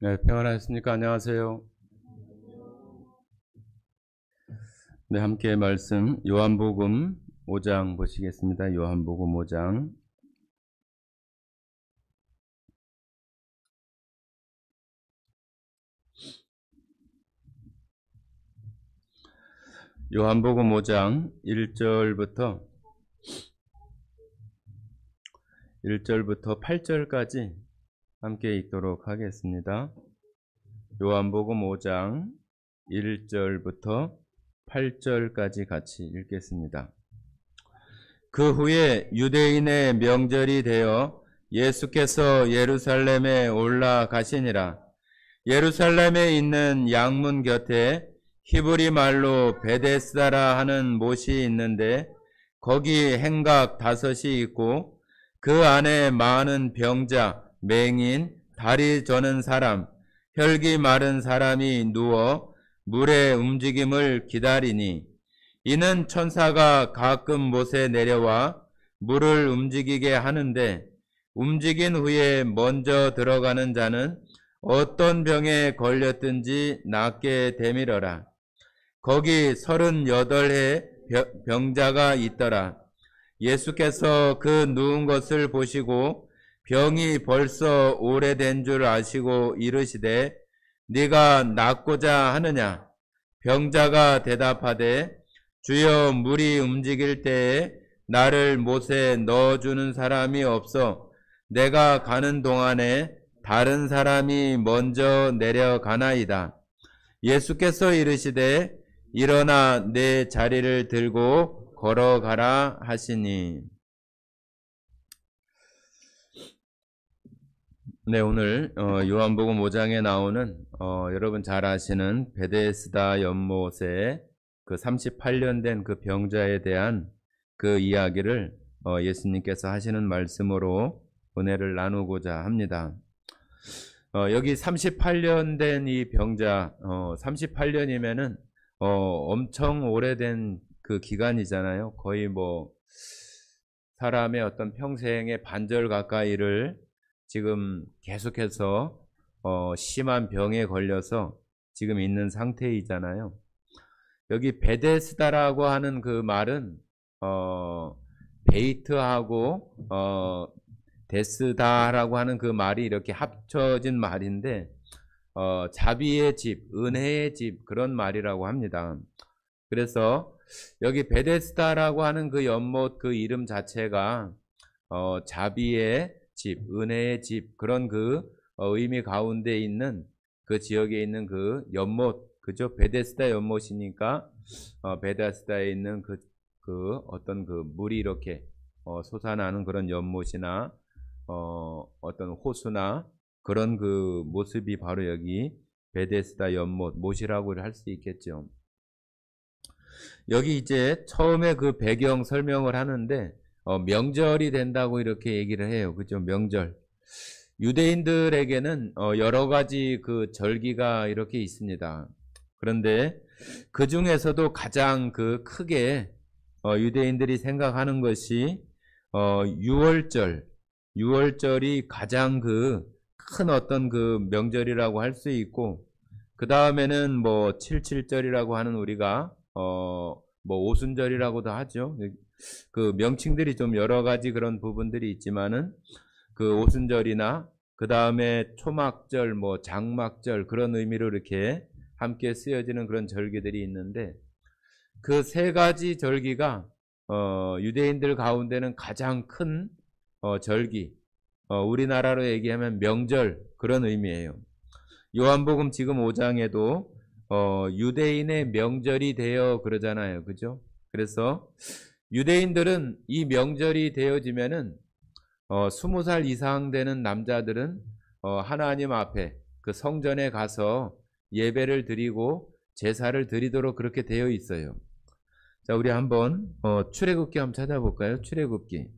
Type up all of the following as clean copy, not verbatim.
네, 평안하셨습니까? 안녕하세요. 네, 함께 말씀 요한복음 5장 보시겠습니다. 요한복음 5장. 요한복음 5장 1절부터 8절까지 함께 읽도록 하겠습니다. 요한복음 5장 1절부터 8절까지 같이 읽겠습니다. 그 후에 유대인의 명절이 되어 예수께서 예루살렘에 올라가시니라. 예루살렘에 있는 양문 곁에 히브리 말로 베데스다라 하는 못이 있는데 거기 행각 5이 있고 그 안에 많은 병자, 맹인, 다리 저는 사람, 혈기 마른 사람이 누워 물의 움직임을 기다리니 이는 천사가 가끔 못에 내려와 물을 움직이게 하는데 움직인 후에 먼저 들어가는 자는 어떤 병에 걸렸든지 낫게 되밀어라. 거기 38해 병자가 있더라. 예수께서 그 누운 것을 보시고 병이 벌써 오래된 줄 아시고 이르시되 네가 낫고자 하느냐? 병자가 대답하되 주여 물이 움직일 때에 나를 못에 넣어주는 사람이 없어 내가 가는 동안에 다른 사람이 먼저 내려가나이다. 예수께서 이르시되 일어나 내 자리를 들고 걸어가라 하시니. 네, 오늘 요한복음 5장에 나오는 여러분 잘 아시는 베데스다 연못의 그 38년 된 그 병자에 대한 그 이야기를 예수님께서 하시는 말씀으로 은혜를 나누고자 합니다. 여기 38년 된 이 병자, 38년이면은 엄청 오래된 그 기간이잖아요. 거의 뭐 사람의 어떤 평생의 반절 가까이를 지금 계속해서 심한 병에 걸려서 지금 있는 상태이잖아요. 여기 베데스다라고 하는 그 말은 베이트하고 데스다라고 하는 그 말이 이렇게 합쳐진 말인데 자비의 집, 은혜의 집 그런 말이라고 합니다. 그래서 여기 베데스다라고 하는 그 연못 그 이름 자체가 자비의 집, 은혜의 집 그런 그 의미 가운데 있는 그 지역에 있는 그 연못, 그죠? 베데스다 연못이니까 베데스다에 있는 그 어떤 그 물이 이렇게 솟아나는 그런 연못이나 어떤 호수나 그런 그 모습이 바로 여기 베데스다 연못, 못이라고 할 수 있겠죠. 여기 이제 처음에 그 배경 설명을 하는데 명절이 된다고 이렇게 얘기를 해요. 그죠? 명절. 유대인들에게는 여러 가지 그 절기가 이렇게 있습니다. 그런데 그 중에서도 가장 그 크게 유대인들이 생각하는 것이 6월절. 6월절이 가장 그 큰 어떤 그 명절이라고 할 수 있고, 그 다음에는 뭐 77절이라고 하는 우리가 뭐 오순절이라고도 하죠. 그 명칭들이 좀 여러 가지 그런 부분들이 있지만은 그 오순절이나 그 다음에 초막절, 뭐 장막절 그런 의미로 이렇게 함께 쓰여지는 그런 절기들이 있는데 그 세 가지 절기가 유대인들 가운데는 가장 큰 절기, 우리나라로 얘기하면 명절 그런 의미예요. 요한복음 지금 5장에도 유대인의 명절이 되어 그러잖아요. 그죠? 그래서 유대인들은 이 명절이 되어지면은 20살 이상 되는 남자들은 하나님 앞에 그 성전에 가서 예배를 드리고 제사를 드리도록 그렇게 되어 있어요. 자, 우리 한번 출애굽기 한번 찾아볼까요? 출애굽기.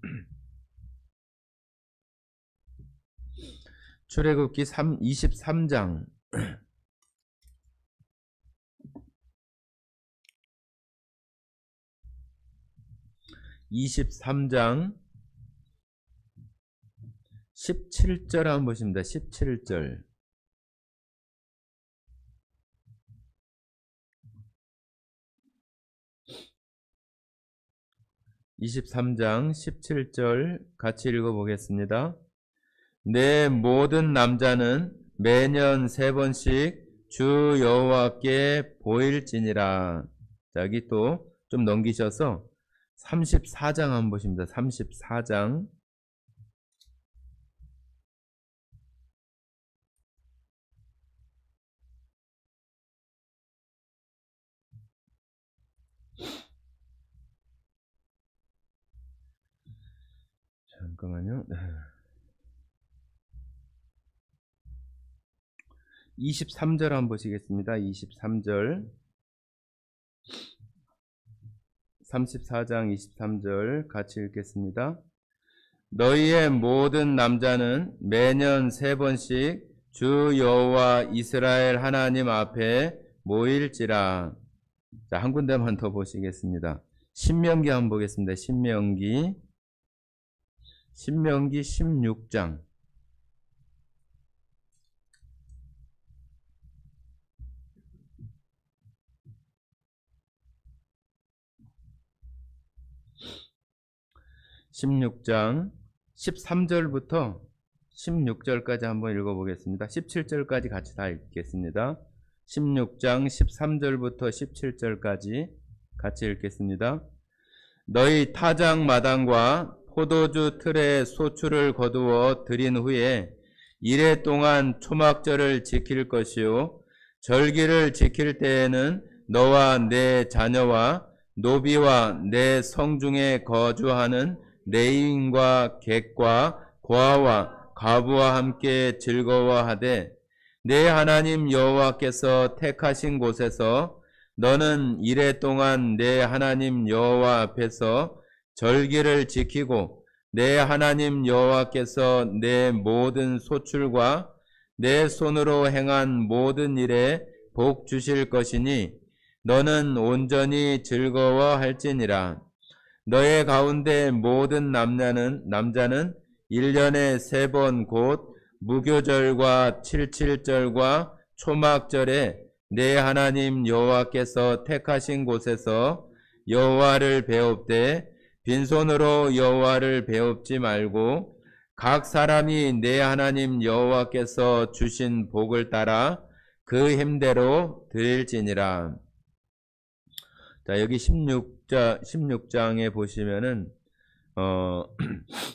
출애굽기 23장. 23장 17절 한번 보십니다. 17절. 23장 17절 같이 읽어보겠습니다. 내 모든 남자는 매년 3번씩 주 여호와께 보일지니라. 자, 여기 또 좀 넘기셔서 34장 한번 보십니다. 34장. 잠깐만요. 23절 한번 보시겠습니다. 23절. 34장 23절 같이 읽겠습니다. 너희의 모든 남자는 매년 3번씩 주 여호와 이스라엘 하나님 앞에 모일지라. 자, 한 군데만 더 보시겠습니다. 신명기 한번 보겠습니다. 신명기 16장. (16장) 13절부터 16절까지 한번 읽어보겠습니다. 17절까지 같이 다 읽겠습니다. 16장 13절부터 17절까지 같이 읽겠습니다. 너희 타작 마당과 포도주 틀에 소출을 거두어 들인 후에 이래 동안 초막절을 지킬 것이요 절기를 지킬 때에는 너와 내 자녀와 노비와 내 성중에 거주하는 내인과 객과 고아와 과부와 함께 즐거워하되 내 하나님 여호와께서 택하신 곳에서 너는 이래 동안 내 하나님 여호와 앞에서 절기를 지키고 내 하나님 여호와께서 내 모든 소출과 내 손으로 행한 모든 일에 복 주실 것이니 너는 온전히 즐거워할지니라. 너의 가운데 모든 남자는 1년에 3번 곧 무교절과 칠칠절과 초막절에 내 하나님 여호와께서 택하신 곳에서 여호와를 배웁되 빈손으로 여호와를 배웁지 말고 각 사람이 내 하나님 여호와께서 주신 복을 따라 그 힘대로 드릴지니라. 자, 여기 16장에 보시면은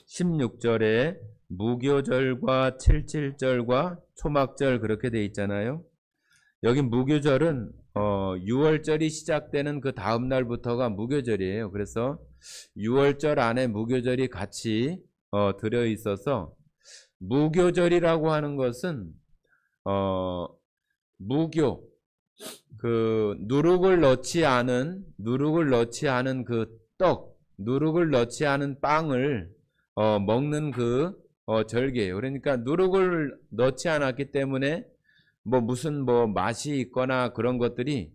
16절에 무교절과 칠칠절과 초막절 그렇게 돼 있잖아요. 여기 무교절은 6월절이 시작되는 그 다음 날부터가 무교절이에요. 그래서 6월절 안에 무교절이 같이 들어 있어서 무교절이라고 하는 것은 무교, 그 누룩을 넣지 않은 그 떡, 누룩을 넣지 않은 빵을 먹는 그 절기예요. 그러니까 누룩을 넣지 않았기 때문에 무슨 맛이 있거나 그런 것들이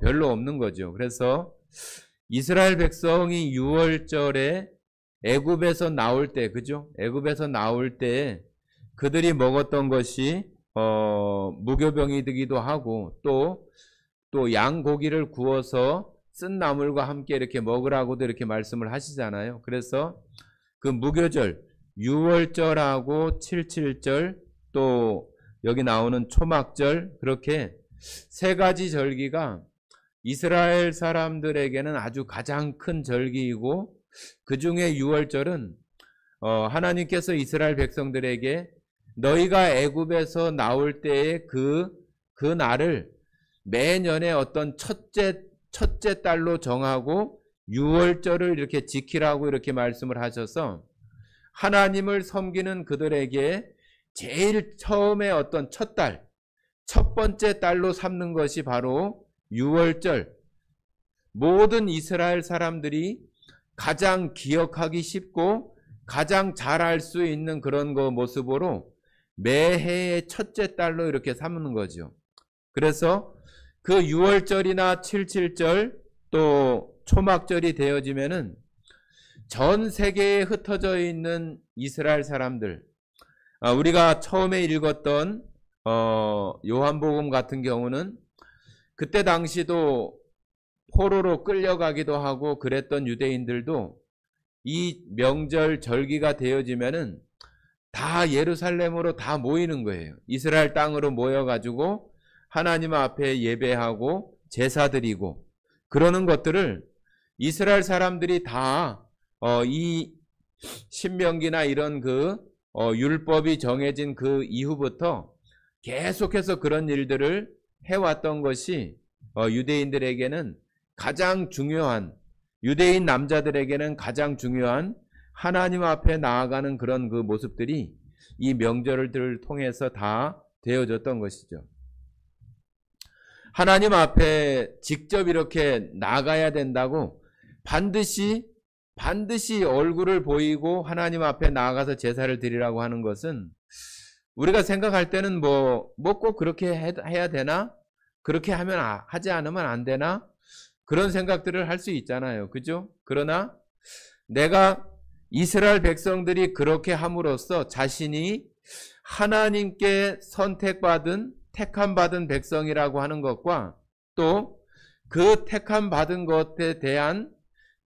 별로 없는 거죠. 그래서 이스라엘 백성이 6월절에 애굽에서 나올 때, 그죠? 애굽에서 나올 때 그들이 먹었던 것이 무교병이 되기도 하고 또 양고기를 구워서 쓴 나물과 함께 이렇게 먹으라고도 이렇게 말씀을 하시잖아요. 그래서 그 무교절 6월절하고 칠칠절 또 여기 나오는 초막절 그렇게 3가지 절기가 이스라엘 사람들에게는 아주 가장 큰 절기이고 그 중에 6월절은 하나님께서 이스라엘 백성들에게 너희가 애굽에서 나올 때의 그 날을 매년에 어떤 첫째 달로 정하고 6월절을 이렇게 지키라고 이렇게 말씀을 하셔서 하나님을 섬기는 그들에게 제일 처음에 어떤 첫 번째 달로 삼는 것이 바로 6월절. 모든 이스라엘 사람들이 가장 기억하기 쉽고 가장 잘 알 수 있는 그런 모습으로 매해의 첫째 달로 이렇게 삼는 거죠. 그래서 그 6월절이나 칠칠절 또 초막절이 되어지면은 전 세계에 흩어져 있는 이스라엘 사람들, 우리가 처음에 읽었던 요한복음 같은 경우는 그때 당시도 포로로 끌려가기도 하고 그랬던 유대인들도 이 명절 절기가 되어지면은 다 예루살렘으로 다 모이는 거예요. 이스라엘 땅으로 모여가지고 하나님 앞에 예배하고 제사 드리고 그러는 것들을 이스라엘 사람들이 다 이 신명기나 이런 율법이 정해진 그 이후부터 계속해서 그런 일들을 해왔던 것이 유대인들에게는 가장 중요한, 유대인 남자들에게는 가장 중요한 하나님 앞에 나아가는 그런 그 모습들이 이 명절을 통해서 다 되어졌던 것이죠. 하나님 앞에 직접 이렇게 나가야 된다고 반드시 얼굴을 보이고 하나님 앞에 나아가서 제사를 드리라고 하는 것은 우리가 생각할 때는 뭐 꼭 그렇게 해야 되나? 그렇게 하지 않으면 안 되나? 그런 생각들을 할 수 있잖아요. 그죠? 그러나 내가 이스라엘 백성들이 그렇게 함으로써 자신이 하나님께 선택받은 택함받은 백성이라고 하는 것과 또 그 택함받은 것에 대한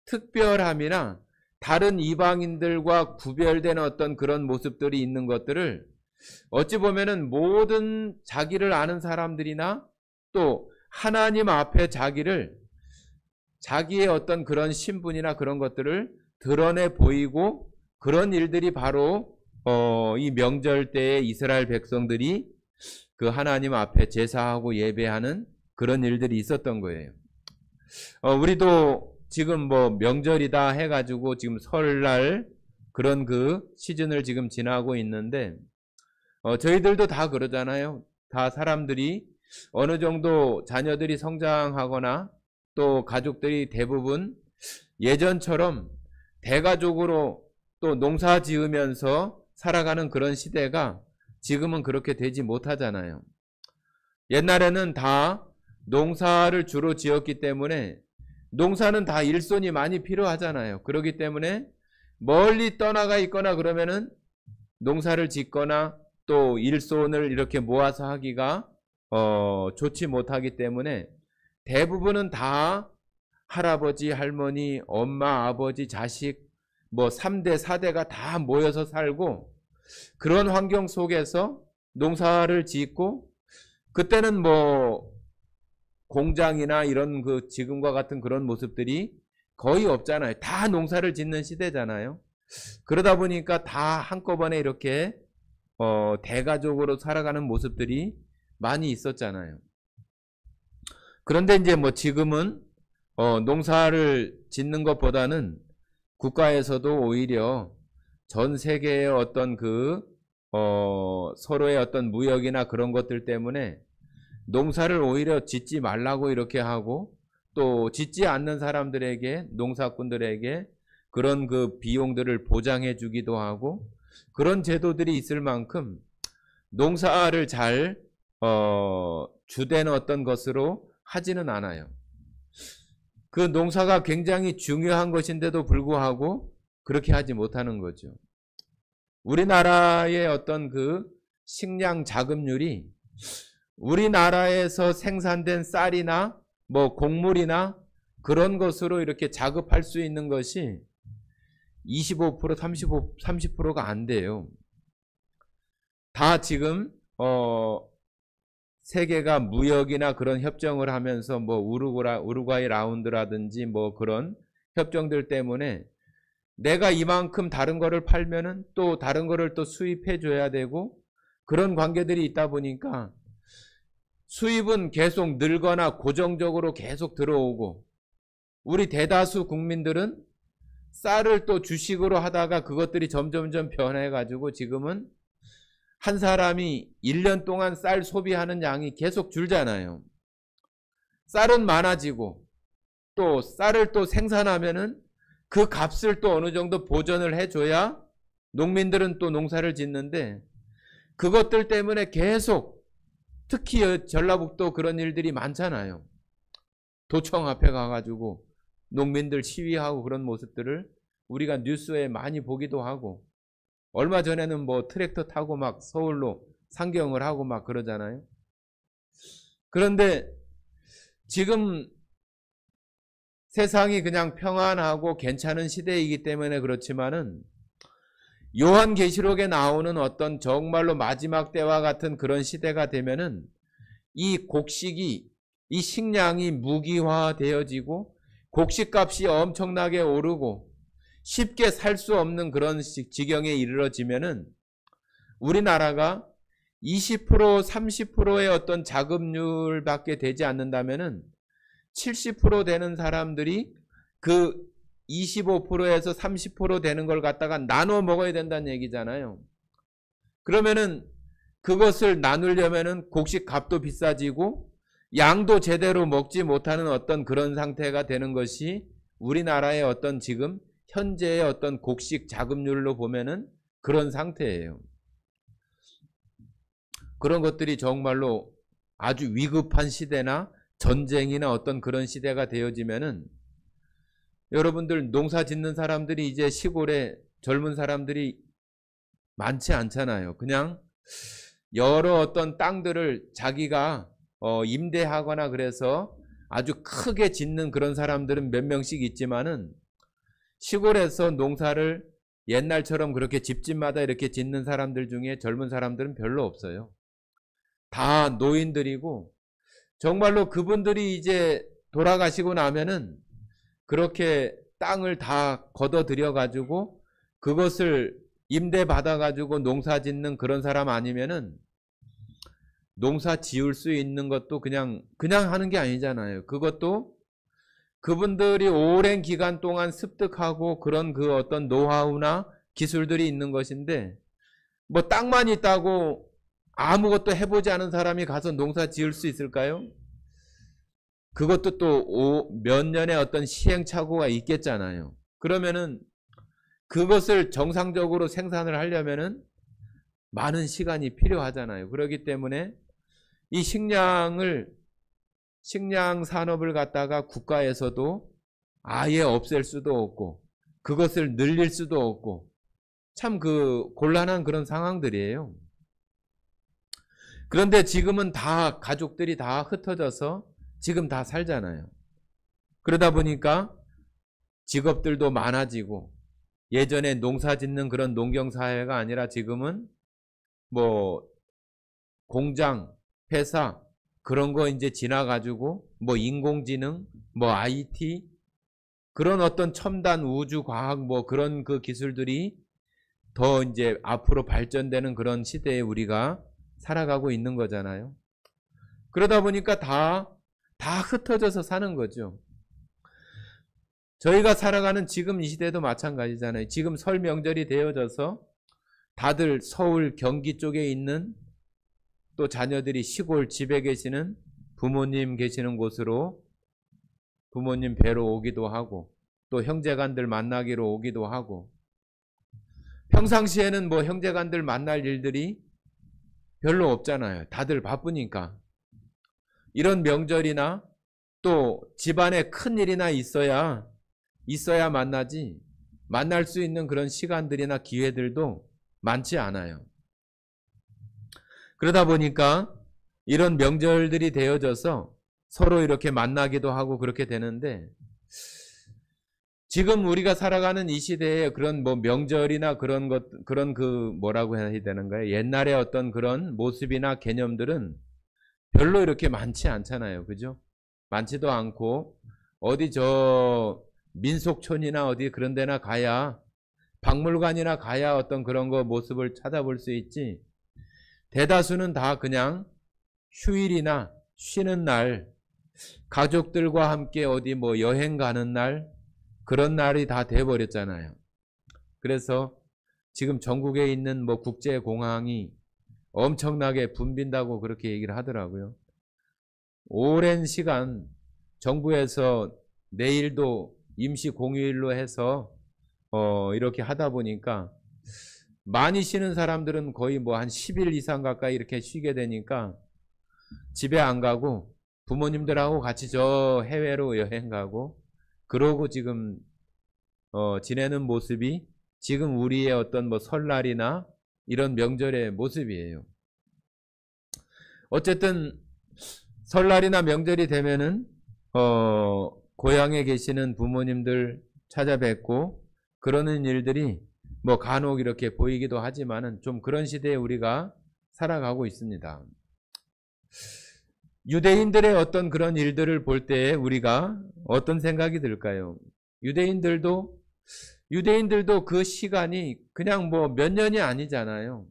특별함이나 다른 이방인들과 구별된 어떤 그런 모습들이 있는 것들을 어찌 보면은 모든 자기를 아는 사람들이나 또 하나님 앞에 자기의 어떤 그런 신분이나 그런 것들을 드러내 보이고 그런 일들이 바로 이 명절 때에 이스라엘 백성들이 그 하나님 앞에 제사하고 예배하는 그런 일들이 있었던 거예요. 우리도 지금 뭐 명절이다 해가지고 지금 설날 그런 그 시즌을 지금 지나고 있는데 저희들도 다 그러잖아요. 다 사람들이 어느 정도 자녀들이 성장하거나 또 가족들이 대부분 예전처럼 대가족으로 또 농사 지으면서 살아가는 그런 시대가 지금은 그렇게 되지 못하잖아요. 옛날에는 다 농사를 주로 지었기 때문에 농사는 다 일손이 많이 필요하잖아요. 그렇기 때문에 멀리 떠나가 있거나 그러면은 농사를 짓거나 또 일손을 이렇게 모아서 하기가 좋지 못하기 때문에 대부분은 다 할아버지, 할머니, 엄마, 아버지, 자식 뭐 3대, 4대가 다 모여서 살고 그런 환경 속에서 농사를 짓고 그때는 뭐 공장이나 이런 그 지금과 같은 그런 모습들이 거의 없잖아요. 다 농사를 짓는 시대잖아요. 그러다 보니까 다 한꺼번에 이렇게 대가족으로 살아가는 모습들이 많이 있었잖아요. 그런데 이제 뭐 지금은 농사를 짓는 것보다는 국가에서도 오히려 전 세계의 어떤 서로의 어떤 무역이나 그런 것들 때문에 농사를 오히려 짓지 말라고 이렇게 하고 또 짓지 않는 사람들에게 농사꾼들에게 그런 그 비용들을 보장해 주기도 하고 그런 제도들이 있을 만큼 농사를 잘 주된 어떤 것으로 하지는 않아요. 그 농사가 굉장히 중요한 것인데도 불구하고 그렇게 하지 못하는 거죠. 우리나라의 어떤 그 식량 자급률이 우리나라에서 생산된 쌀이나 뭐 곡물이나 그런 것으로 이렇게 자급할 수 있는 것이 25%, 30%가 안 돼요. 다 지금 세계가 무역이나 그런 협정을 하면서 뭐 우루과이 라운드라든지 뭐 그런 협정들 때문에 내가 이만큼 다른 거를 팔면은 또 다른 거를 또 수입해 줘야 되고 그런 관계들이 있다 보니까 수입은 계속 늘거나 고정적으로 계속 들어오고 우리 대다수 국민들은 쌀을 또 주식으로 하다가 그것들이 점점점 변해가지고 지금은 한 사람이 1년 동안 쌀 소비하는 양이 계속 줄잖아요. 쌀은 많아지고 또 쌀을 또 생산하면은 그 값을 또 어느 정도 보전을 해줘야 농민들은 또 농사를 짓는데 그것들 때문에 계속 특히 전라북도 그런 일들이 많잖아요. 도청 앞에 가가지고 농민들 시위하고 그런 모습들을 우리가 뉴스에 많이 보기도 하고 얼마 전에는 뭐 트랙터 타고 막 서울로 상경을 하고 막 그러잖아요. 그런데 지금 세상이 그냥 평안하고 괜찮은 시대이기 때문에 그렇지만은 요한계시록에 나오는 어떤 정말로 마지막 때와 같은 그런 시대가 되면은 이 곡식이, 이 식량이 무기화되어지고 곡식값이 엄청나게 오르고 쉽게 살 수 없는 그런 지경에 이르러지면은 우리나라가 20%, 30%의 어떤 자급률밖에 되지 않는다면은 70% 되는 사람들이 그 25%에서 30% 되는 걸 갖다가 나눠 먹어야 된다는 얘기잖아요. 그러면은 그것을 나누려면은 곡식 값도 비싸지고 양도 제대로 먹지 못하는 어떤 그런 상태가 되는 것이 우리나라의 어떤 지금 현재의 어떤 곡식 자급률로 보면은 그런 상태예요. 그런 것들이 정말로 아주 위급한 시대나 전쟁이나 어떤 그런 시대가 되어지면은 여러분들 농사 짓는 사람들이 이제 시골에 젊은 사람들이 많지 않잖아요. 그냥 여러 어떤 땅들을 자기가 임대하거나 그래서 아주 크게 짓는 그런 사람들은 몇 명씩 있지만은 시골에서 농사를 옛날처럼 그렇게 집집마다 이렇게 짓는 사람들 중에 젊은 사람들은 별로 없어요. 다 노인들이고 정말로 그분들이 이제 돌아가시고 나면은 그렇게 땅을 다 걷어들여 가지고 그것을 임대 받아 가지고 농사 짓는 그런 사람 아니면은 농사 지을 수 있는 것도 그냥 하는 게 아니잖아요. 그것도 그분들이 오랜 기간 동안 습득하고 그런 그 어떤 노하우나 기술들이 있는 것인데 뭐 땅만 있다고 아무것도 해보지 않은 사람이 가서 농사 지을 수 있을까요? 그것도 또 몇 년의 어떤 시행착오가 있겠잖아요. 그러면은 그것을 정상적으로 생산을 하려면은 많은 시간이 필요하잖아요. 그렇기 때문에 이 식량 산업을 갖다가 국가에서도 아예 없앨 수도 없고 그것을 늘릴 수도 없고 참 그 곤란한 그런 상황들이에요. 그런데 지금은 다 가족들이 다 흩어져서 지금 다 살잖아요. 그러다 보니까 직업들도 많아지고 예전에 농사 짓는 그런 농경사회가 아니라 지금은 뭐 공장, 회사 그런 거 이제 지나가지고 뭐 인공지능, 뭐 IT 그런 어떤 첨단 우주과학 뭐 그런 그 기술들이 더 이제 앞으로 발전되는 그런 시대에 우리가 살아가고 있는 거잖아요. 그러다 보니까 다 흩어져서 사는 거죠. 저희가 살아가는 지금 이 시대도 마찬가지잖아요. 지금 설 명절이 되어져서 다들 서울, 경기 쪽에 있는 또 자녀들이 시골 집에 계시는 부모님 계시는 곳으로 부모님 뵈러 오기도 하고 또 형제간들 만나기로 오기도 하고 평상시에는 뭐 형제간들 만날 일들이 별로 없잖아요. 다들 바쁘니까. 이런 명절이나 또 집안에 큰일이나 있어야 만나지 만날 수 있는 그런 시간들이나 기회들도 많지 않아요. 그러다 보니까 이런 명절들이 되어져서 서로 이렇게 만나기도 하고 그렇게 되는데 지금 우리가 살아가는 이 시대에 그런 뭐 명절이나 그런 그 뭐라고 해야 되는가요? 옛날의 어떤 그런 모습이나 개념들은 별로 이렇게 많지 않잖아요. 그죠? 많지도 않고 어디 저 민속촌이나 어디 그런 데나 가야 박물관이나 가야 어떤 그런 거 모습을 찾아볼 수 있지 대다수는 다 그냥 휴일이나 쉬는 날 가족들과 함께 어디 뭐 여행 가는 날 그런 날이 다 돼버렸잖아요. 그래서 지금 전국에 있는 뭐 국제공항이 엄청나게 붐빈다고 그렇게 얘기를 하더라고요. 오랜 시간 정부에서 내일도 임시 공휴일로 해서 이렇게 하다 보니까 많이 쉬는 사람들은 거의 뭐 한 10일 이상 가까이 이렇게 쉬게 되니까 집에 안 가고 부모님들하고 같이 저 해외로 여행 가고 그러고 지금 지내는 모습이 지금 우리의 어떤 뭐 설날이나 이런 명절의 모습이에요. 어쨌든 설날이나 명절이 되면은 고향에 계시는 부모님들 찾아뵙고 그러는 일들이 뭐 간혹 이렇게 보이기도 하지만은 좀 그런 시대에 우리가 살아가고 있습니다. 유대인들의 어떤 그런 일들을 볼 때 우리가 어떤 생각이 들까요? 유대인들도 그 시간이 그냥 뭐 몇 년이 아니잖아요.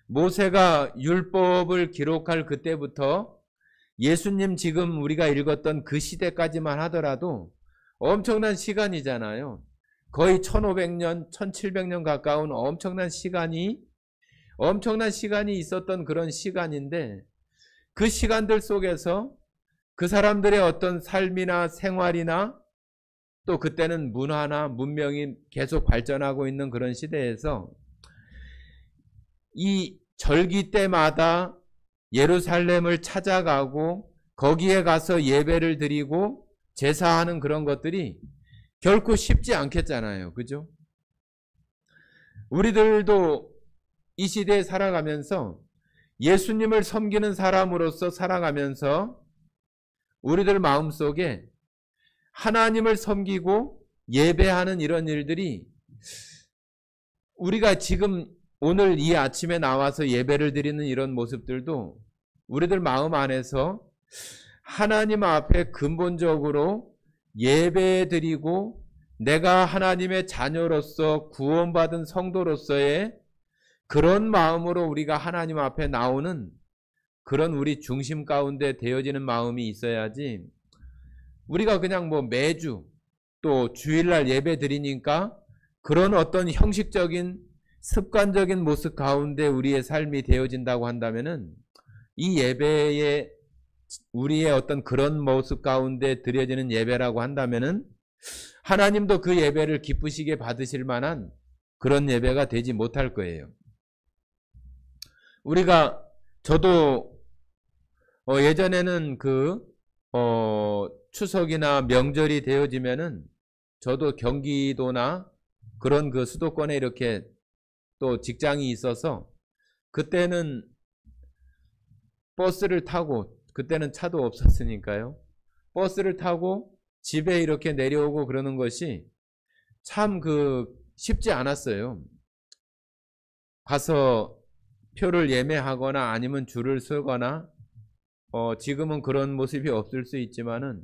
모세가 율법을 기록할 그때부터 예수님 지금 우리가 읽었던 그 시대까지만 하더라도 엄청난 시간이잖아요. 거의 1500년, 1700년 가까운 엄청난 시간이 있었던 그런 시간인데 그 시간들 속에서 그 사람들의 어떤 삶이나 생활이나 또 그때는 문화나 문명이 계속 발전하고 있는 그런 시대에서 이 절기 때마다 예루살렘을 찾아가고 거기에 가서 예배를 드리고 제사하는 그런 것들이 결코 쉽지 않겠잖아요. 그죠? 우리들도 이 시대에 살아가면서 예수님을 섬기는 사람으로서 살아가면서 우리들 마음속에 하나님을 섬기고 예배하는 이런 일들이 우리가 지금 오늘 이 아침에 나와서 예배를 드리는 이런 모습들도 우리들 마음 안에서 하나님 앞에 근본적으로 예배드리고 내가 하나님의 자녀로서 구원받은 성도로서의 그런 마음으로 우리가 하나님 앞에 나오는 그런 우리 중심 가운데 되어지는 마음이 있어야지 우리가 그냥 뭐 매주 또 주일날 예배 드리니까 그런 어떤 형식적인 습관적인 모습 가운데 우리의 삶이 되어진다고 한다면은 이 예배에 우리의 어떤 그런 모습 가운데 드려지는 예배라고 한다면은 하나님도 그 예배를 기쁘시게 받으실 만한 그런 예배가 되지 못할 거예요. 저도 예전에는 추석이나 명절이 되어지면은 저도 경기도나 그런 그 수도권에 이렇게 또 직장이 있어서 그때는 버스를 타고 그때는 차도 없었으니까요. 버스를 타고 집에 이렇게 내려오고 그러는 것이 참 쉽지 않았어요. 가서 표를 예매하거나 아니면 줄을 서거나 지금은 그런 모습이 없을 수 있지만은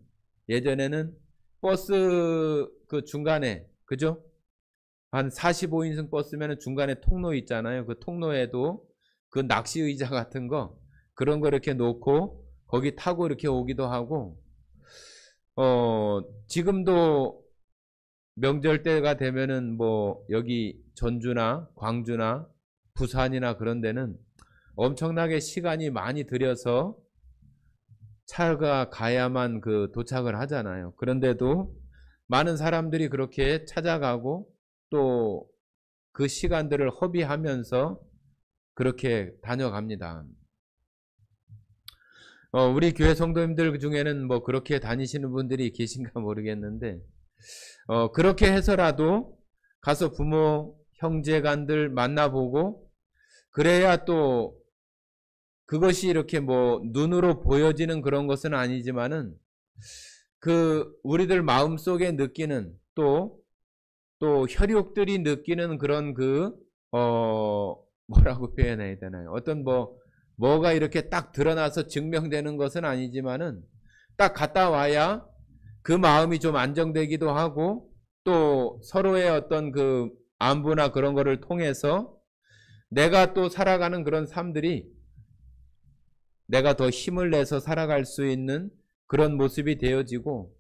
예전에는 버스 그 중간에 그죠? 한 45인승 버스면은 중간에 통로 있잖아요. 그 통로에도 그 낚시 의자 같은 거 그런 거 이렇게 놓고 거기 타고 이렇게 오기도 하고 지금도 명절 때가 되면은 뭐 여기 전주나 광주나 부산이나 그런 데는 엄청나게 시간이 많이 들여서 차가 가야만 도착을 하잖아요. 그런데도 많은 사람들이 그렇게 찾아가고 또 그 시간들을 허비하면서 그렇게 다녀갑니다. 우리 교회 성도님들 중에는 뭐 그렇게 다니시는 분들이 계신가 모르겠는데 그렇게 해서라도 가서 부모, 형제간들 만나보고 그래야 또 그것이 이렇게 뭐 눈으로 보여지는 그런 것은 아니지만은 우리들 마음속에 느끼는 또 혈육들이 느끼는 그런 뭐라고 표현해야 되나요? 어떤 뭐가 이렇게 딱 드러나서 증명되는 것은 아니지만은 딱 갔다 와야 그 마음이 좀 안정되기도 하고 또 서로의 어떤 안부나 그런 거를 통해서 내가 또 살아가는 그런 삶들이 내가 더 힘을 내서 살아갈 수 있는 그런 모습이 되어지고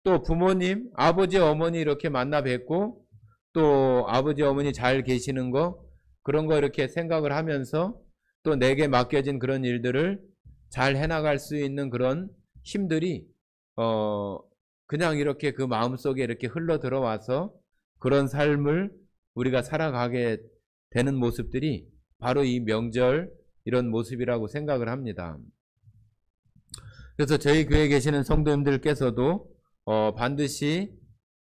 또 부모님, 아버지, 어머니 이렇게 만나 뵙고 또 아버지, 어머니 잘 계시는 거 그런 거 이렇게 생각을 하면서 또 내게 맡겨진 그런 일들을 잘 해나갈 수 있는 그런 힘들이 그냥 이렇게 그 마음속에 이렇게 흘러 들어와서 그런 삶을 우리가 살아가게 되는 모습들이 바로 이 명절 이런 모습이라고 생각을 합니다. 그래서 저희 교회에 계시는 성도님들께서도 반드시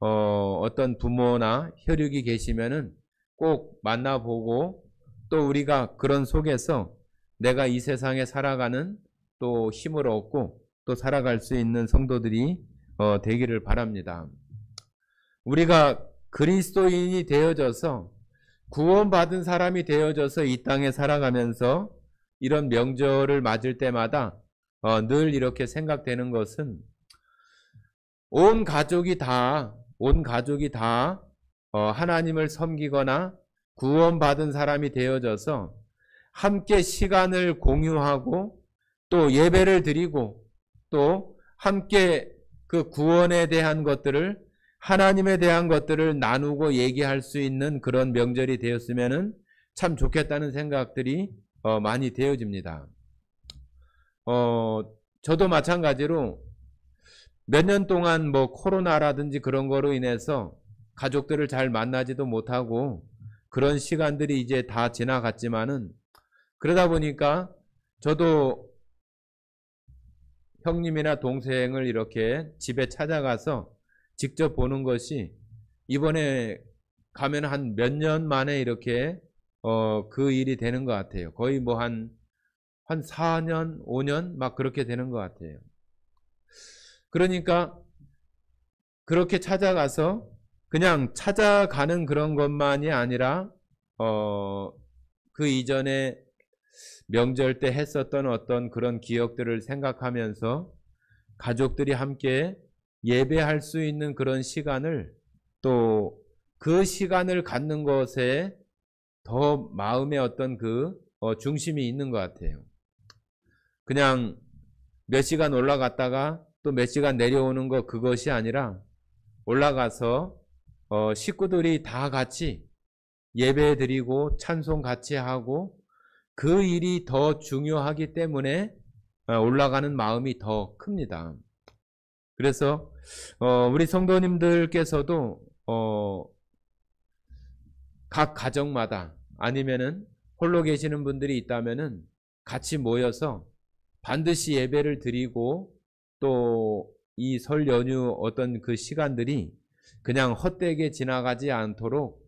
어떤 부모나 혈육이 계시면은 꼭 만나보고 또 우리가 그런 속에서 내가 이 세상에 살아가는 또 힘을 얻고 또 살아갈 수 있는 성도들이 되기를 바랍니다. 우리가 그리스도인이 되어져서 구원받은 사람이 되어져서 이 땅에 살아가면서 이런 명절을 맞을 때마다 늘 이렇게 생각되는 것은 온 가족이 다 하나님을 섬기거나 구원받은 사람이 되어져서 함께 시간을 공유하고 또 예배를 드리고 또 함께 그 구원에 대한 것들을, 하나님에 대한 것들을 나누고 얘기할 수 있는 그런 명절이 되었으면 참 좋겠다는 생각들이 많이 되어집니다. 저도 마찬가지로 몇 년 동안 뭐 코로나라든지 그런 거로 인해서 가족들을 잘 만나지도 못하고 그런 시간들이 이제 다 지나갔지만은, 그러다 보니까 저도 형님이나 동생을 이렇게 집에 찾아가서 직접 보는 것이 이번에 가면 한 몇 년 만에 이렇게 그 일이 되는 것 같아요. 거의 뭐 한 4년, 5년 막 그렇게 되는 것 같아요. 그러니까 그렇게 찾아가서 그냥 찾아가는 그런 것만이 아니라 그 이전에 명절 때 했었던 어떤 그런 기억들을 생각하면서 가족들이 함께 예배할 수 있는 그런 시간을, 또 그 시간을 갖는 것에 더 마음의 어떤 그 중심이 있는 것 같아요. 그냥 몇 시간 올라갔다가 또 몇 시간 내려오는 것, 그것이 아니라 올라가서 식구들이 다 같이 예배 드리고 찬송 같이 하고, 그 일이 더 중요하기 때문에 올라가는 마음이 더 큽니다. 그래서 우리 성도님들께서도 각 가정마다 아니면은 홀로 계시는 분들이 있다면은 같이 모여서 반드시 예배를 드리고, 또 이 설 연휴 어떤 그 시간들이 그냥 헛되게 지나가지 않도록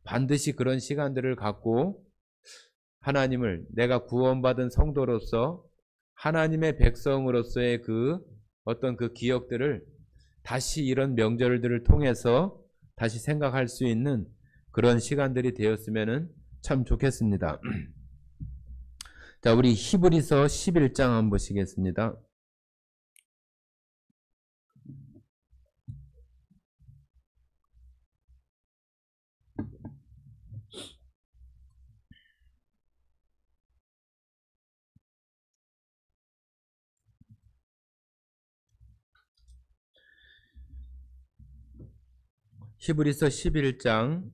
반드시 그런 시간들을 갖고 하나님을, 내가 구원받은 성도로서 하나님의 백성으로서의 그 어떤 그 기억들을 다시 이런 명절들을 통해서 다시 생각할 수 있는 그런 시간들이 되었으면 참 좋겠습니다. 자, 우리 히브리서 11장 한번 보시겠습니다. 히브리서 11장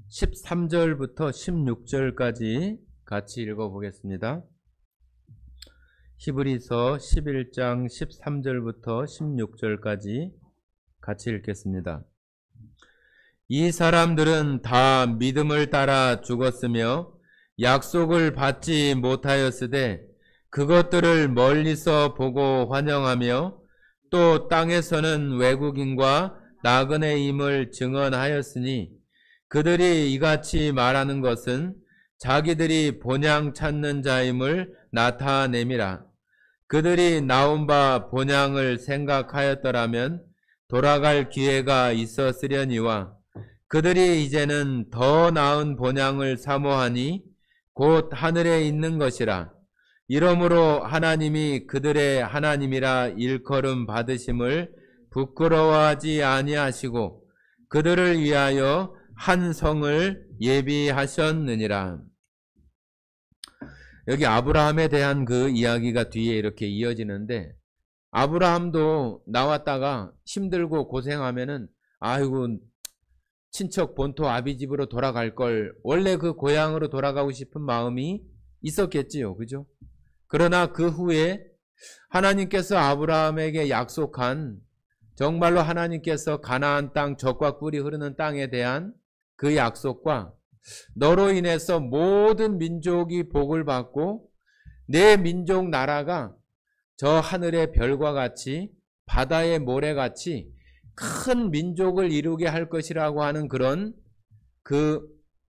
13절부터 16절까지 같이 읽어보겠습니다. 히브리서 11장 13절부터 16절까지 같이 읽겠습니다. 이 사람들은 다 믿음을 따라 죽었으며 약속을 받지 못하였으되 그것들을 멀리서 보고 환영하며 또 땅에서는 외국인과 나그네임을 증언하였으니, 그들이 이같이 말하는 것은 자기들이 본향 찾는 자임을 나타냄이라. 그들이 나온 바 본향을 생각하였더라면 돌아갈 기회가 있었으려니와, 그들이 이제는 더 나은 본향을 사모하니 곧 하늘에 있는 것이라. 이러므로 하나님이 그들의 하나님이라 일컬음 받으심을 부끄러워하지 아니하시고 그들을 위하여 한 성을 예비하셨느니라. 여기 아브라함에 대한 그 이야기가 뒤에 이렇게 이어지는데, 아브라함도 나왔다가 힘들고 고생하면은 아이고 친척 본토 아비집으로 돌아갈 걸, 원래 그 고향으로 돌아가고 싶은 마음이 있었겠지요. 그죠? 그러나 그 후에 하나님께서 아브라함에게 약속한, 정말로 하나님께서 가나안 땅, 젖과 꿀이 흐르는 땅에 대한 그 약속과, 너로 인해서 모든 민족이 복을 받고 내 민족 나라가 저 하늘의 별과 같이 바다의 모래같이 큰 민족을 이루게 할 것이라고 하는 그런 그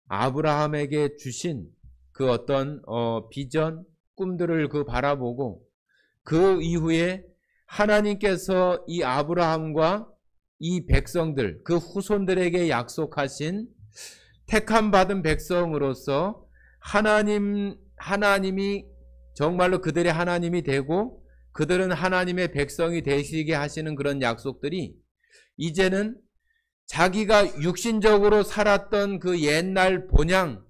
아브라함에게 주신 그 어떤 비전, 꿈들을 그 바라보고, 그 이후에 하나님께서 이 아브라함과 이 백성들, 그 후손들에게 약속하신 택함 받은 백성으로서 하나님이 정말로 그들의 하나님이 되고 그들은 하나님의 백성이 되시게 하시는 그런 약속들이 이제는 자기가 육신적으로 살았던 그 옛날 본향,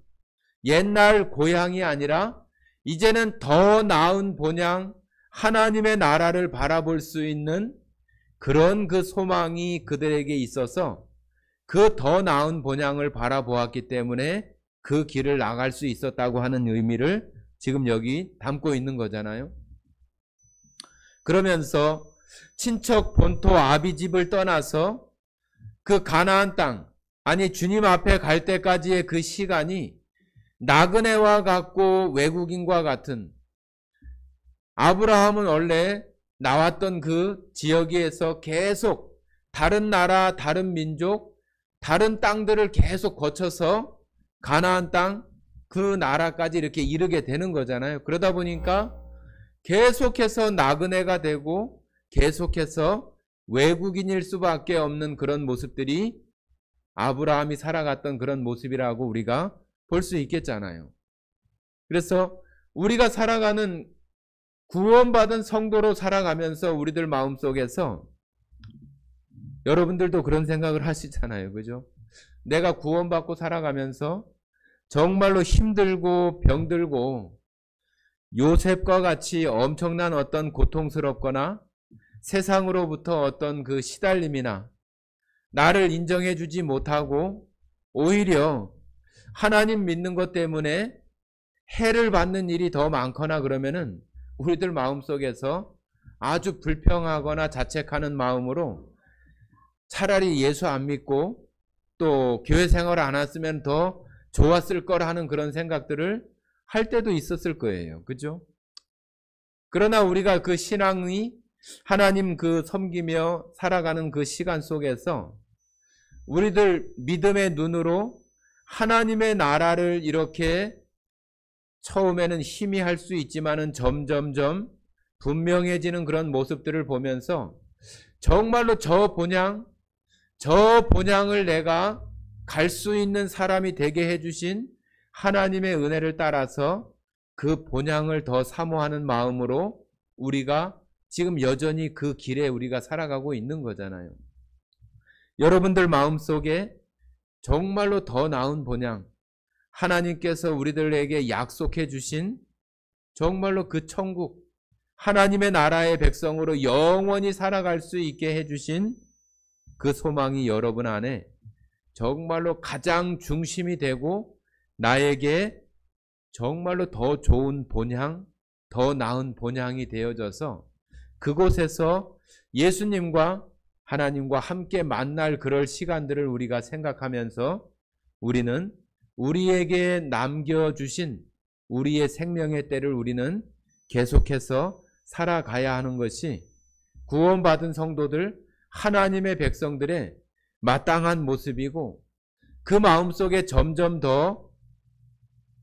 옛날 고향이 아니라 이제는 더 나은 본향, 하나님의 나라를 바라볼 수 있는 그런 그 소망이 그들에게 있어서 그 더 나은 본향을 바라보았기 때문에 그 길을 나갈 수 있었다고 하는 의미를 지금 여기 담고 있는 거잖아요. 그러면서 친척 본토 아비집을 떠나서 그 가나안 땅, 아니 주님 앞에 갈 때까지의 그 시간이 나그네와 같고 외국인과 같은, 아브라함은 원래 나왔던 그 지역에서 계속 다른 나라, 다른 민족, 다른 땅들을 계속 거쳐서 가나안 땅, 그 나라까지 이렇게 이르게 되는 거잖아요. 그러다 보니까 계속해서 나그네가 되고 계속해서 외국인일 수밖에 없는 그런 모습들이 아브라함이 살아갔던 그런 모습이라고 우리가 볼 수 있겠잖아요. 그래서 우리가 살아가는, 구원받은 성도로 살아가면서 우리들 마음속에서 여러분들도 그런 생각을 하시잖아요. 그죠? 내가 구원받고 살아가면서 정말로 힘들고 병들고 요셉과 같이 엄청난 어떤 고통스럽거나 세상으로부터 어떤 그 시달림이나 나를 인정해 주지 못하고 오히려 하나님 믿는 것 때문에 해를 받는 일이 더 많거나 그러면은 우리들 마음속에서 아주 불평하거나 자책하는 마음으로 차라리 예수 안 믿고 또 교회 생활을 안 했으면 더 좋았을 걸 하는 그런 생각들을 할 때도 있었을 거예요. 그죠? 그러나 우리가 그 신앙이 하나님 그 섬기며 살아가는 그 시간 속에서 우리들 믿음의 눈으로 하나님의 나라를 이렇게 처음에는 희미할 수 있지만은 점점점 분명해지는 그런 모습들을 보면서 정말로 저 본향을 내가 갈 수 있는 사람이 되게 해주신 하나님의 은혜를 따라서 그 본향을 더 사모하는 마음으로 우리가 지금 여전히 그 길에 우리가 살아가고 있는 거잖아요. 여러분들 마음속에 정말로 더 나은 본향, 하나님께서 우리들에게 약속해 주신 정말로 그 천국, 하나님의 나라의 백성으로 영원히 살아갈 수 있게 해주신 그 소망이 여러분 안에 정말로 가장 중심이 되고 나에게 정말로 더 좋은 본향, 더 나은 본향이 되어져서 그곳에서 예수님과 하나님과 함께 만날 그럴 시간들을 우리가 생각하면서 우리는 우리에게 남겨주신 우리의 생명의 때를 우리는 계속해서 살아가야 하는 것이 구원받은 성도들, 하나님의 백성들의 마땅한 모습이고, 그 마음속에 점점 더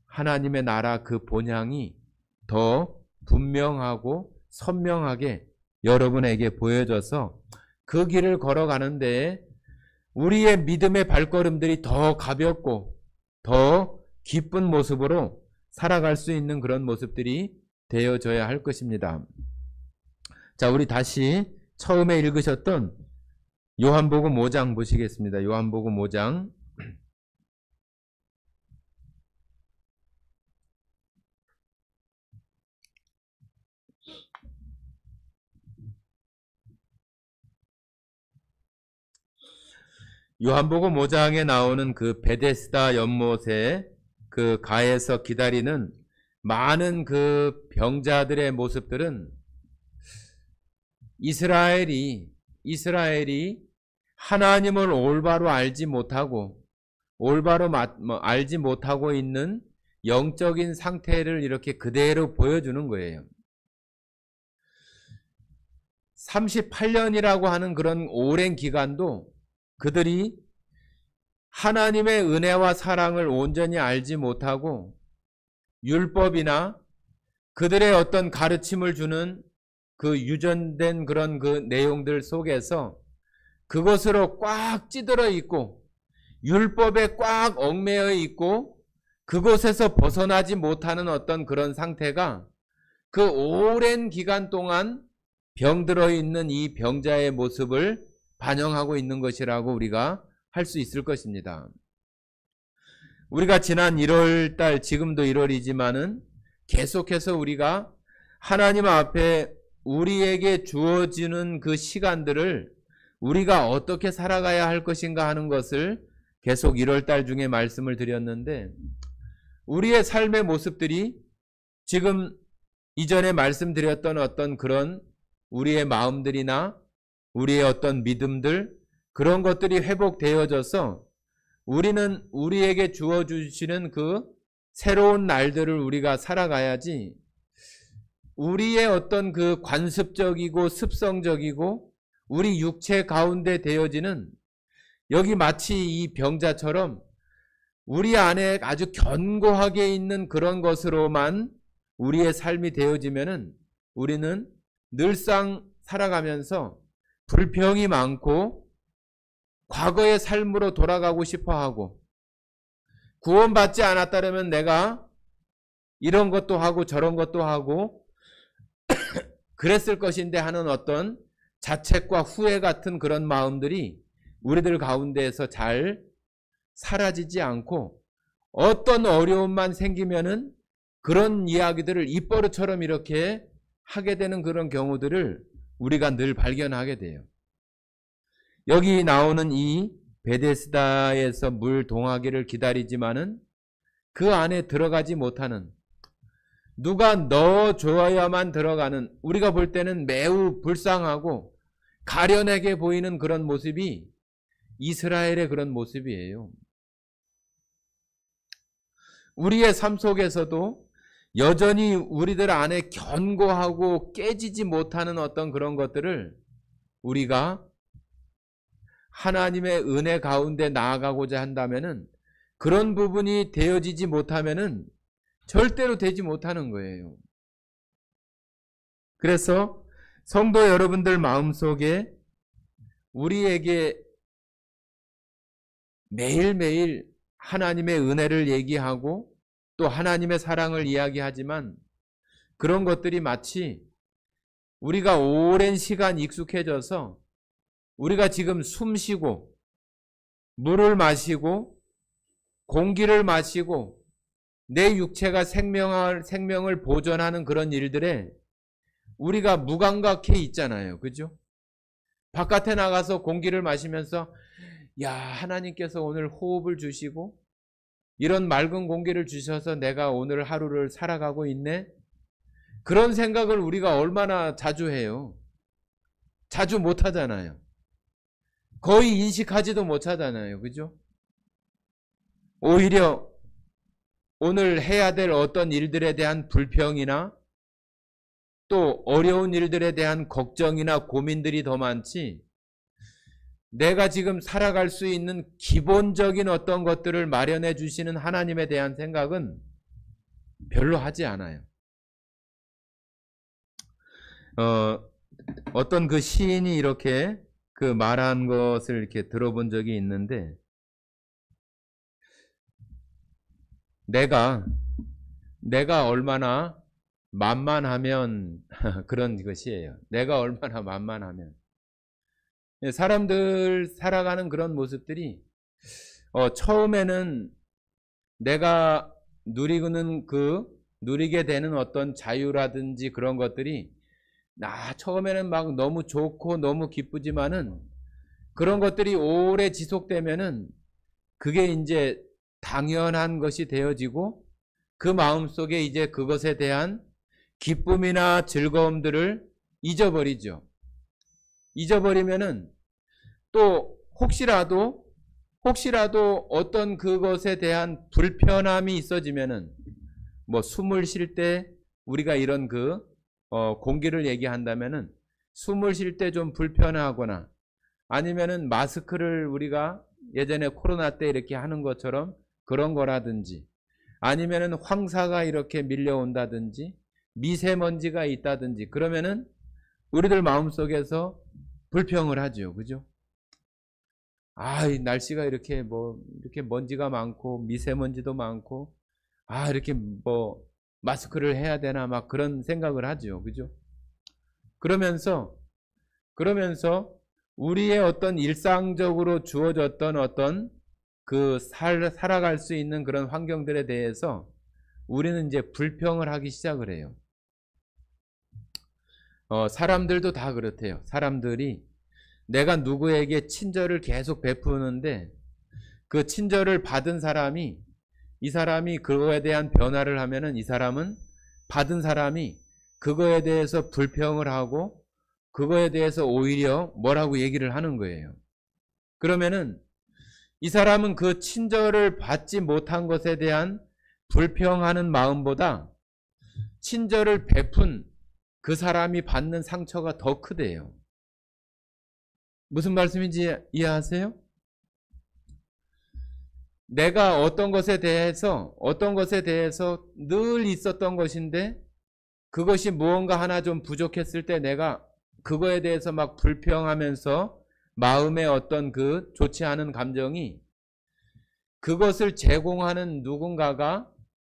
하나님의 나라 그 본향이 더 분명하고 선명하게 여러분에게 보여져서 그 길을 걸어가는데 우리의 믿음의 발걸음들이 더 가볍고 더 기쁜 모습으로 살아갈 수 있는 그런 모습들이 되어져야 할 것입니다. 자, 우리 다시 처음에 읽으셨던 요한복음 5장 보시겠습니다. 요한복음 5장. 요한복음 5장에 나오는 그 베데스다 연못에 그 가에서 기다리는 많은 그 병자들의 모습들은 이스라엘이 하나님을 올바로 알지 못하고 알지 못하고 있는 영적인 상태를 이렇게 그대로 보여주는 거예요. 38년이라고 하는 그런 오랜 기간도 그들이 하나님의 은혜와 사랑을 온전히 알지 못하고 율법이나 그들의 어떤 가르침을 주는 그 유전된 그런 그 내용들 속에서 그것으로 꽉 찌들어 있고 율법에 꽉 얽매여 있고 그곳에서 벗어나지 못하는 어떤 그런 상태가 그 오랜 기간 동안 병들어 있는 이 병자의 모습을 반영하고 있는 것이라고 우리가 할 수 있을 것입니다. 우리가 지난 1월 달, 지금도 1월이지만은 계속해서 우리가 하나님 앞에 우리에게 주어지는 그 시간들을 우리가 어떻게 살아가야 할 것인가 하는 것을 계속 1월 달 중에 말씀을 드렸는데, 우리의 삶의 모습들이 지금 이전에 말씀드렸던 어떤 그런 우리의 마음들이나 우리의 어떤 믿음들, 그런 것들이 회복되어져서 우리는 우리에게 주어주시는 그 새로운 날들을 우리가 살아가야지, 우리의 어떤 그 관습적이고 습성적이고 우리 육체 가운데 되어지는, 여기 마치 이 병자처럼 우리 안에 아주 견고하게 있는 그런 것으로만 우리의 삶이 되어지면은 우리는 늘상 살아가면서 불평이 많고 과거의 삶으로 돌아가고 싶어 하고, 구원받지 않았다면 내가 이런 것도 하고 저런 것도 하고 그랬을 것인데 하는 어떤 자책과 후회 같은 그런 마음들이 우리들 가운데에서 잘 사라지지 않고, 어떤 어려움만 생기면은 그런 이야기들을 입버릇처럼 이렇게 하게 되는 그런 경우들을 우리가 늘 발견하게 돼요. 여기 나오는 이 베데스다에서 물 동하기를 기다리지만은 그 안에 들어가지 못하는, 누가 넣어줘야만 들어가는, 우리가 볼 때는 매우 불쌍하고 가련하게 보이는 그런 모습이 이스라엘의 그런 모습이에요. 우리의 삶 속에서도 여전히 우리들 안에 견고하고 깨지지 못하는 어떤 그런 것들을 우리가 하나님의 은혜 가운데 나아가고자 한다면은, 그런 부분이 되어지지 못하면은 절대로 되지 못하는 거예요. 그래서 성도 여러분들 마음속에 우리에게 매일매일 하나님의 은혜를 얘기하고 또 하나님의 사랑을 이야기하지만, 그런 것들이 마치 우리가 오랜 시간 익숙해져서 우리가 지금 숨 쉬고 물을 마시고 공기를 마시고 내 육체가 생명을 보존하는 그런 일들에 우리가 무감각해 있잖아요. 그죠? 바깥에 나가서 공기를 마시면서 야, 하나님께서 오늘 호흡을 주시고 이런 맑은 공기를 주셔서 내가 오늘 하루를 살아가고 있네? 그런 생각을 우리가 얼마나 자주 해요? 자주 못 하잖아요. 거의 인식하지도 못하잖아요. 그죠? 오히려 오늘 해야 될 어떤 일들에 대한 불평이나 또 어려운 일들에 대한 걱정이나 고민들이 더 많지, 내가 지금 살아갈 수 있는 기본적인 어떤 것들을 마련해 주시는 하나님에 대한 생각은 별로 하지 않아요. 어떤 그 시인이 이렇게 그 말한 것을 이렇게 들어본 적이 있는데, 내가 얼마나 만만하면 그런 것이에요. 내가 얼마나 만만하면. 사람들 살아가는 그런 모습들이 처음에는 내가 누리게 되는 어떤 자유라든지 그런 것들이 처음에는 막 너무 좋고 너무 기쁘지만은, 그런 것들이 오래 지속되면은 그게 이제 당연한 것이 되어지고 그 마음속에 이제 그것에 대한 기쁨이나 즐거움들을 잊어버리죠. 잊어버리면은 또 혹시라도 어떤 그것에 대한 불편함이 있어지면은, 뭐 숨을 쉴 때 우리가 이런 공기를 얘기한다면은 숨을 쉴 때 좀 불편하거나, 아니면은 마스크를 우리가 예전에 코로나 때 이렇게 하는 것처럼 그런 거라든지, 아니면은 황사가 이렇게 밀려온다든지 미세먼지가 있다든지, 그러면은 우리들 마음속에서 불평을 하죠. 그죠? 이 날씨가 이렇게 이렇게 먼지가 많고 미세먼지도 많고 이렇게 마스크를 해야 되나 막 그런 생각을 하죠. 그죠? 그러면서 우리의 어떤 일상적으로 주어졌던 어떤 살아갈 수 있는 그런 환경들에 대해서 우리는 이제 불평을 하기 시작을 해요. 사람들도 다 그렇대요. 사람들이 내가 누구에게 친절을 계속 베푸는데 그 친절을 받은 사람이 이 사람이 그거에 대한 변화를 하면은 이 사람은 받은 사람이 그거에 대해서 불평을 하고 그거에 대해서 오히려 뭐라고 얘기를 하는 거예요. 그러면은 이 사람은 그 친절을 받지 못한 것에 대한 불평하는 마음보다 친절을 베푼 그 사람이 받는 상처가 더 크대요. 무슨 말씀인지 이해하세요? 내가 어떤 것에 대해서 늘 있었던 것인데 그것이 무언가 하나 좀 부족했을 때 내가 그거에 대해서 막 불평하면서 마음의 어떤 그 좋지 않은 감정이 그것을 제공하는 누군가가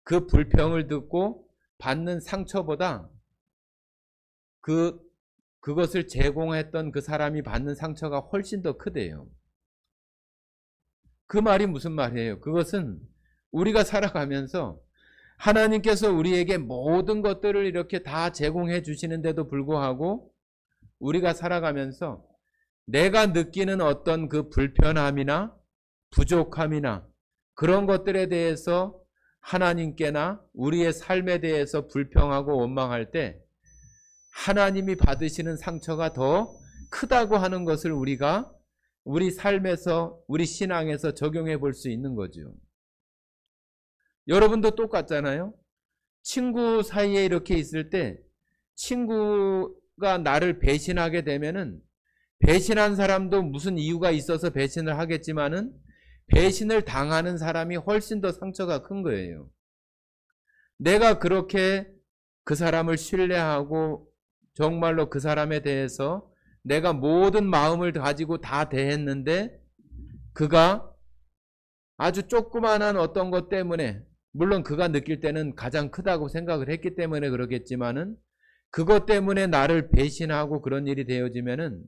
그 불평을 듣고 받는 상처보다 그것을 제공했던 그 사람이 받는 상처가 훨씬 더 크대요. 그 말이 무슨 말이에요? 그것은 우리가 살아가면서 하나님께서 우리에게 모든 것들을 이렇게 다 제공해 주시는데도 불구하고 우리가 살아가면서 내가 느끼는 어떤 그 불편함이나 부족함이나 그런 것들에 대해서 하나님께나 우리의 삶에 대해서 불평하고 원망할 때 하나님이 받으시는 상처가 더 크다고 하는 것을 우리가 우리 삶에서 우리 신앙에서 적용해 볼 수 있는 거죠. 여러분도 똑같잖아요. 친구 사이에 이렇게 있을 때 친구가 나를 배신하게 되면은 배신한 사람도 무슨 이유가 있어서 배신을 하겠지만은 배신을 당하는 사람이 훨씬 더 상처가 큰 거예요. 내가 그렇게 그 사람을 신뢰하고 정말로 그 사람에 대해서 내가 모든 마음을 가지고 다 대했는데 그가 아주 조그만한 어떤 것 때문에 물론 그가 느낄 때는 가장 크다고 생각을 했기 때문에 그러겠지만은 그것 때문에 나를 배신하고 그런 일이 되어지면은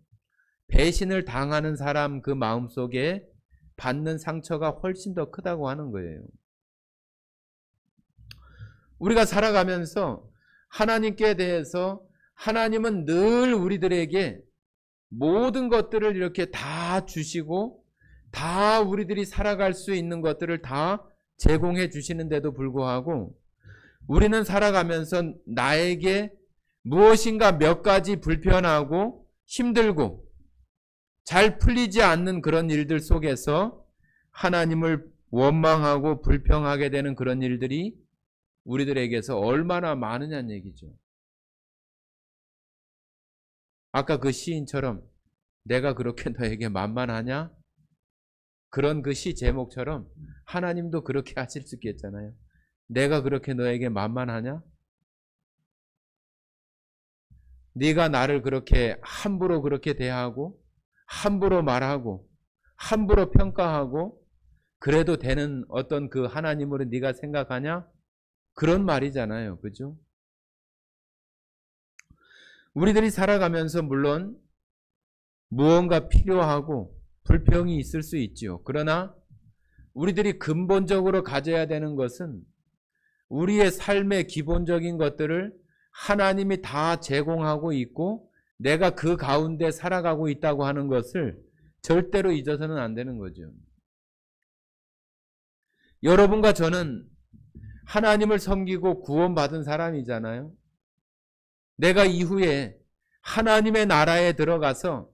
배신을 당하는 사람 그 마음속에 받는 상처가 훨씬 더 크다고 하는 거예요. 우리가 살아가면서 하나님께 대해서 하나님은 늘 우리들에게 모든 것들을 이렇게 다 주시고 다 우리들이 살아갈 수 있는 것들을 다 제공해 주시는데도 불구하고 우리는 살아가면서 나에게 무엇인가 몇 가지 불편하고 힘들고 잘 풀리지 않는 그런 일들 속에서 하나님을 원망하고 불평하게 되는 그런 일들이 우리들에게서 얼마나 많으냐는 얘기죠. 아까 그 시인처럼 내가 그렇게 너에게 만만하냐? 그런 그 시 제목처럼 하나님도 그렇게 하실 수 있겠잖아요. 내가 그렇게 너에게 만만하냐? 네가 나를 그렇게 함부로 그렇게 대하고 함부로 말하고 함부로 평가하고 그래도 되는 어떤 그 하나님으로 네가 생각하냐? 그런 말이잖아요. 그죠? 우리들이 살아가면서 물론 무언가 필요하고 불평이 있을 수 있지요. 그러나 우리들이 근본적으로 가져야 되는 것은 우리의 삶의 기본적인 것들을 하나님이 다 제공하고 있고 내가 그 가운데 살아가고 있다고 하는 것을 절대로 잊어서는 안 되는 거죠. 여러분과 저는 하나님을 섬기고 구원받은 사람이잖아요. 내가 이후에 하나님의 나라에 들어가서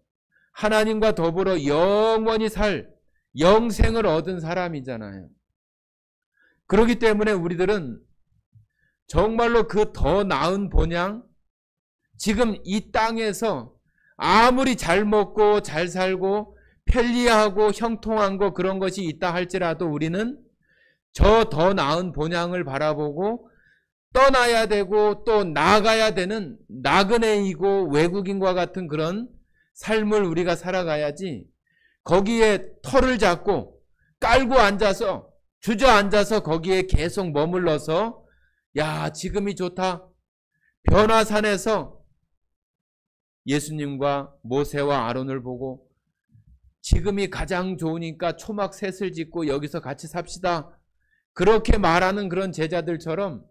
하나님과 더불어 영원히 살 영생을 얻은 사람이잖아요. 그렇기 때문에 우리들은 정말로 그 더 나은 본향, 지금 이 땅에서 아무리 잘 먹고 잘 살고 편리하고 형통한 거 그런 것이 있다 할지라도 우리는 저 더 나은 본향을 바라보고 떠나야 되고 또 나가야 되는 나그네이고 외국인과 같은 그런 삶을 우리가 살아가야지, 거기에 털을 잡고 깔고 앉아서 주저앉아서 거기에 계속 머물러서 야 지금이 좋다, 변화산에서 예수님과 모세와 아론을 보고 지금이 가장 좋으니까 초막 셋을 짓고 여기서 같이 삽시다, 그렇게 말하는 그런 제자들처럼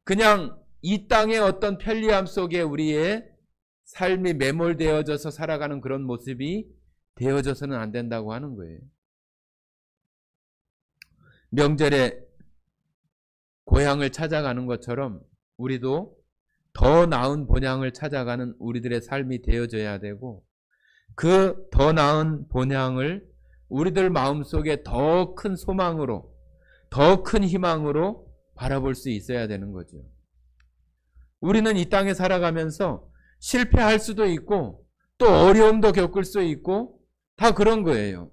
그냥 이 땅의 어떤 편리함 속에 우리의 삶이 매몰되어져서 살아가는 그런 모습이 되어져서는 안 된다고 하는 거예요. 명절에 고향을 찾아가는 것처럼 우리도 더 나은 본향을 찾아가는 우리들의 삶이 되어져야 되고, 그 더 나은 본향을 우리들 마음속에 더 큰 소망으로, 더 큰 희망으로 바라볼 수 있어야 되는 거죠. 우리는 이 땅에 살아가면서 실패할 수도 있고 또 어려움도 겪을 수 있고 다 그런 거예요.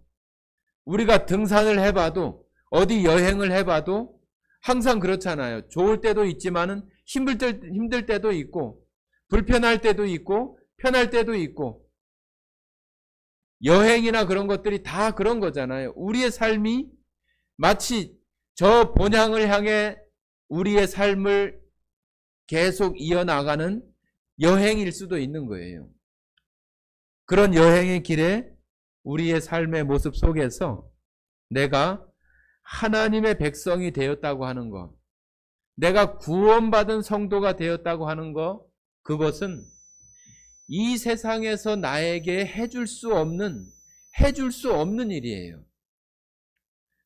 우리가 등산을 해봐도 어디 여행을 해봐도 항상 그렇잖아요. 좋을 때도 있지만은 힘들 때도 있고 불편할 때도 있고 편할 때도 있고, 여행이나 그런 것들이 다 그런 거잖아요. 우리의 삶이 마치 저 본향을 향해 우리의 삶을 계속 이어나가는 여행일 수도 있는 거예요. 그런 여행의 길에 우리의 삶의 모습 속에서 내가 하나님의 백성이 되었다고 하는 것, 내가 구원받은 성도가 되었다고 하는 것, 그것은 이 세상에서 나에게 해줄 수 없는 일이에요.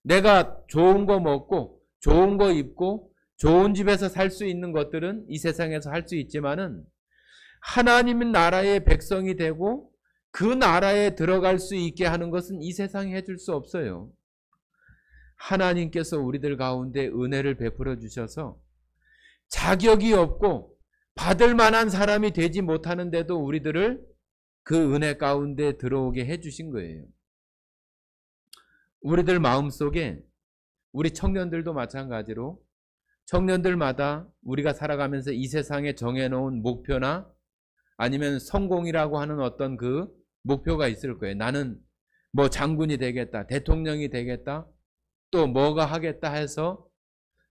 내가 좋은 거 먹고 좋은 거 입고 좋은 집에서 살 수 있는 것들은 이 세상에서 할 수 있지만은 하나님의 나라의 백성이 되고 그 나라에 들어갈 수 있게 하는 것은 이 세상이 해줄 수 없어요. 하나님께서 우리들 가운데 은혜를 베풀어 주셔서 자격이 없고 받을 만한 사람이 되지 못하는데도 우리들을 그 은혜 가운데 들어오게 해주신 거예요. 우리들 마음속에, 우리 청년들도 마찬가지로 청년들마다 우리가 살아가면서 이 세상에 정해놓은 목표나 아니면 성공이라고 하는 어떤 그 목표가 있을 거예요. 나는 뭐 장군이 되겠다, 대통령이 되겠다, 또 뭐가 하겠다 해서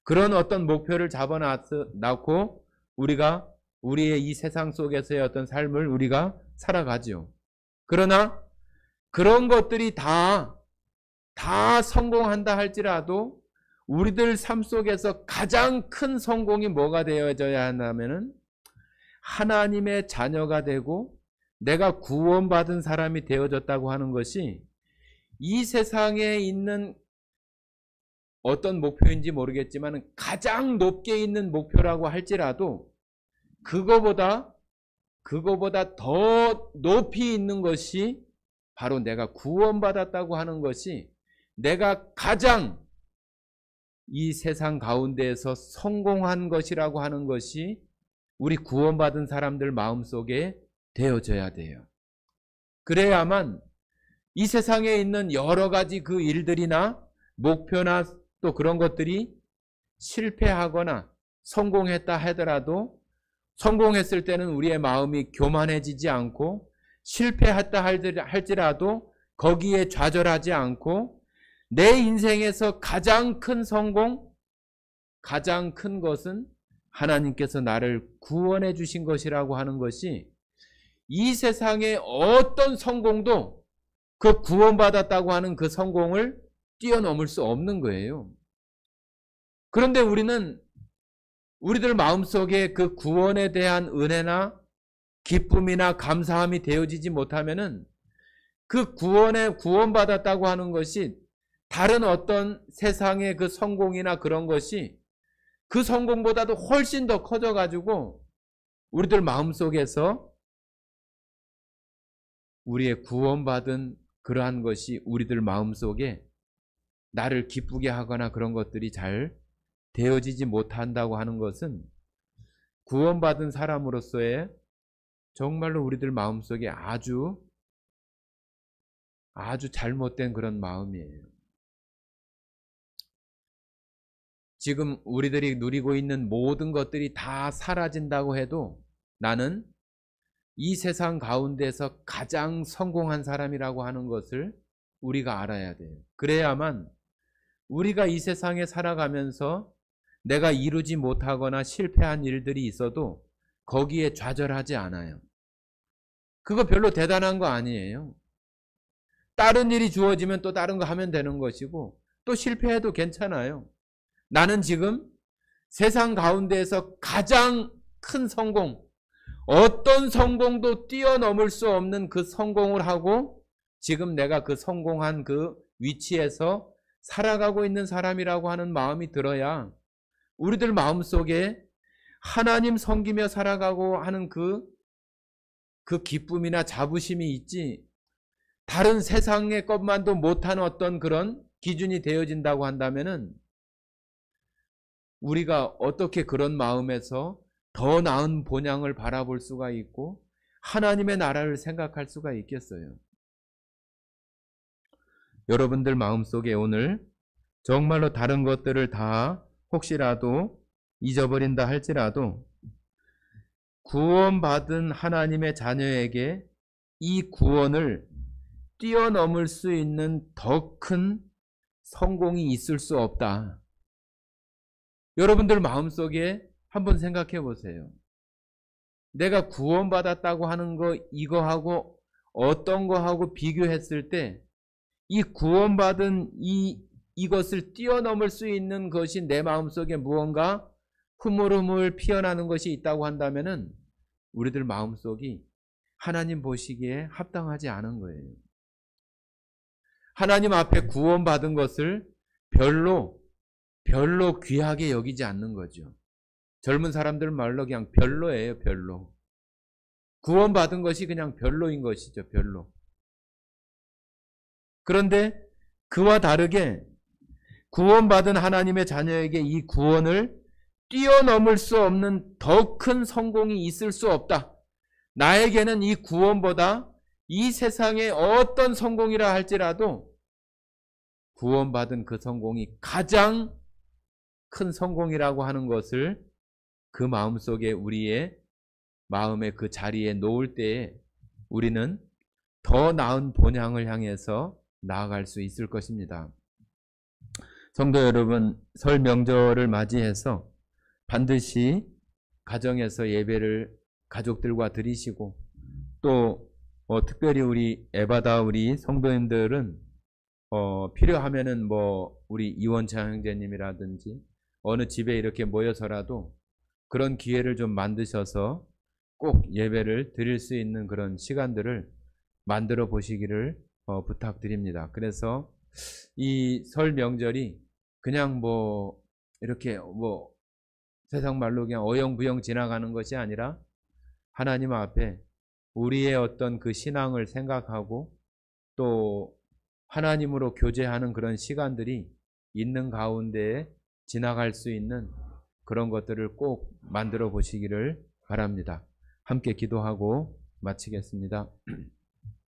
그런 어떤 목표를 잡아놓고 우리가 우리의 이 세상 속에서의 어떤 삶을 우리가 살아가죠. 그러나 그런 것들이 다 성공한다 할지라도 우리들 삶 속에서 가장 큰 성공이 뭐가 되어져야 하냐면은 하나님의 자녀가 되고 내가 구원받은 사람이 되어졌다고 하는 것이 이 세상에 있는 어떤 목표인지 모르겠지만 가장 높게 있는 목표라고 할지라도 그거보다 더 높이 있는 것이 바로 내가 구원받았다고 하는 것이, 내가 가장 이 세상 가운데에서 성공한 것이라고 하는 것이 우리 구원받은 사람들 마음속에 되어져야 돼요. 그래야만 이 세상에 있는 여러 가지 그 일들이나 목표나 또 그런 것들이 실패하거나 성공했다 하더라도 성공했을 때는 우리의 마음이 교만해지지 않고, 실패했다 할지라도 거기에 좌절하지 않고, 내 인생에서 가장 큰 성공, 가장 큰 것은 하나님께서 나를 구원해 주신 것이라고 하는 것이 이 세상의 어떤 성공도 그 구원받았다고 하는 그 성공을 뛰어넘을 수 없는 거예요. 그런데 우리들 마음속에 그 구원에 대한 은혜나 기쁨이나 감사함이 되어지지 못하면은 그 구원받았다고 하는 것이 다른 어떤 세상의 그 성공이나 그런 것이 그 성공보다도 훨씬 더 커져가지고 우리들 마음속에서 우리의 구원받은 그러한 것이 우리들 마음속에 나를 기쁘게 하거나 그런 것들이 잘 되어지지 못한다고 하는 것은 구원받은 사람으로서의 정말로 우리들 마음속에 아주 잘못된 그런 마음이에요. 지금 우리들이 누리고 있는 모든 것들이 다 사라진다고 해도 나는 이 세상 가운데서 가장 성공한 사람이라고 하는 것을 우리가 알아야 돼요. 그래야만 우리가 이 세상에 살아가면서 내가 이루지 못하거나 실패한 일들이 있어도 거기에 좌절하지 않아요. 그거 별로 대단한 거 아니에요. 다른 일이 주어지면 또 다른 거 하면 되는 것이고, 또 실패해도 괜찮아요. 나는 지금 세상 가운데에서 가장 큰 성공, 어떤 성공도 뛰어넘을 수 없는 그 성공을 하고 지금 내가 그 성공한 그 위치에서 살아가고 있는 사람이라고 하는 마음이 들어야 우리들 마음속에 하나님 섬기며 살아가고 하는 그 기쁨이나 자부심이 있지, 다른 세상의 것만도 못한 어떤 그런 기준이 되어진다고 한다면은 우리가 어떻게 그런 마음에서 더 나은 본향을 바라볼 수가 있고 하나님의 나라를 생각할 수가 있겠어요. 여러분들 마음속에 오늘 정말로 다른 것들을 다 혹시라도 잊어버린다 할지라도 구원받은 하나님의 자녀에게 이 구원을 뛰어넘을 수 있는 더 큰 성공이 있을 수 없다. 여러분들 마음속에 한번 생각해 보세요. 내가 구원받았다고 하는 거 이거하고 어떤 거하고 비교했을 때 이 구원받은 이것을 뛰어넘을 수 있는 것이 내 마음속에 무언가 흐물흐물 피어나는 것이 있다고 한다면은 우리들 마음속이 하나님 보시기에 합당하지 않은 거예요. 하나님 앞에 구원받은 것을 별로 귀하게 여기지 않는 거죠. 젊은 사람들 말로 그냥 별로예요, 별로. 구원받은 것이 그냥 별로인 것이죠, 별로. 그런데 그와 다르게 구원받은 하나님의 자녀에게 이 구원을 뛰어넘을 수 없는 더 큰 성공이 있을 수 없다. 나에게는 이 구원보다 이 세상의 어떤 성공이라 할지라도 구원받은 그 성공이 가장 큰 성공이라고 하는 것을 그 마음속에 우리의 마음의 그 자리에 놓을 때에 우리는 더 나은 본향을 향해서 나아갈 수 있을 것입니다. 성도 여러분, 설 명절을 맞이해서 반드시 가정에서 예배를 가족들과 드리시고 또 특별히 우리 에바다 우리 성도님들은 필요하면은 우리 이원창 형제님이라든지 어느 집에 이렇게 모여서라도 그런 기회를 좀 만드셔서 꼭 예배를 드릴 수 있는 그런 시간들을 만들어 보시기를 부탁드립니다. 그래서 이 설 명절이 그냥 이렇게 세상 말로 그냥 어영부영 지나가는 것이 아니라 하나님 앞에 우리의 어떤 그 신앙을 생각하고 또 하나님으로 교제하는 그런 시간들이 있는 가운데에 지나갈 수 있는 그런 것들을 꼭 만들어 보시기를 바랍니다. 함께 기도하고 마치겠습니다.